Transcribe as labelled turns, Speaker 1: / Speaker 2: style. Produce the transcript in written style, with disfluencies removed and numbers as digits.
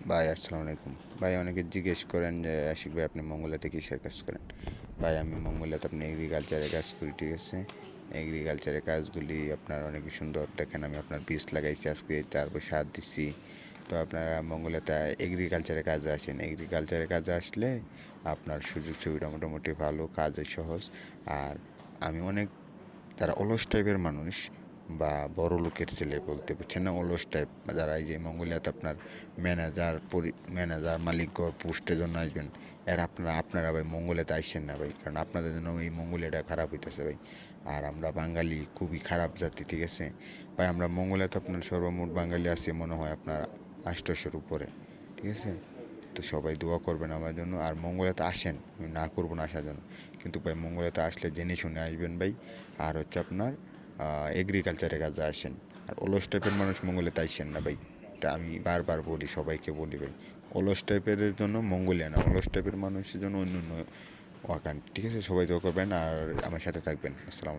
Speaker 1: ভাই আসসালামু আলাইকুম। ভাই অনেকে জিজ্ঞেস করেন যে আশিক ভাই আপনি মঙ্গলাতে কিসের কাজ করেন? ভাই আমি মঙ্গলাতে আপনি এগ্রিকালচারের কাজ করি, ঠিক আছে? এগ্রিকালচারের কাজগুলি আপনার অনেক সুন্দর। দেখেন আমি আপনার বীজ লাগাইছি আজকে, তারপর সার দিচ্ছি। তো আপনারা মঙ্গলাতে এগ্রিকালচারের কাজে আসেন। এগ্রিকালচারের কাজে আসলে আপনার সুযোগ সুবিধা মোটামুটি ভালো, কাজও সহজ। আর আমি অনেক যারা অলস টাইপের মানুষ বা বড় লোকের ছেলে বলতে পারছেন না, অলস টাইপ যারা এই যে মঙ্গোলিয়াতে আপনার ম্যানেজার মালিক পোস্টের জন্য আসবেন, এর আপনারা ভাই মঙ্গোলিয়াতে আসছেন না ভাই, কারণ আপনাদের জন্য এই মঙ্গোলিয়াটা খারাপ হইতেছে ভাই। আর আমরা বাঙালি খুবই খারাপ জাতি, ঠিক আছে ভাই? আমরা মঙ্গোলিয়াতে আপনার সর্বমোট বাঙালি আছে মনে হয় আপনার 800-র উপরে, ঠিক আছে? তো সবাই দোয়া করবেন আমার জন্য। আর মঙ্গলাতে আসেন, আমি না করবো না আসার জন্য, কিন্তু ভাই মঙ্গলাতে আসলে জেনে শুনে আসবেন ভাই। আর হচ্ছে আপনার এগ্রিকালচারের কাজে আসেন। আর অলস টাইপের মানুষ মঙ্গলাতে আসেন না ভাই, এটা আমি বারবার বলি, সবাইকে বলি ভাই। অলস টাইপের জন্য মঙ্গোলিয়া না, অলস টাইপের মানুষের জন্য অন্য অন্য ওয়াকান, ঠিক আছে? সবাই দোয়া করবেন আর আমার সাথে থাকবেন। আসসালাম।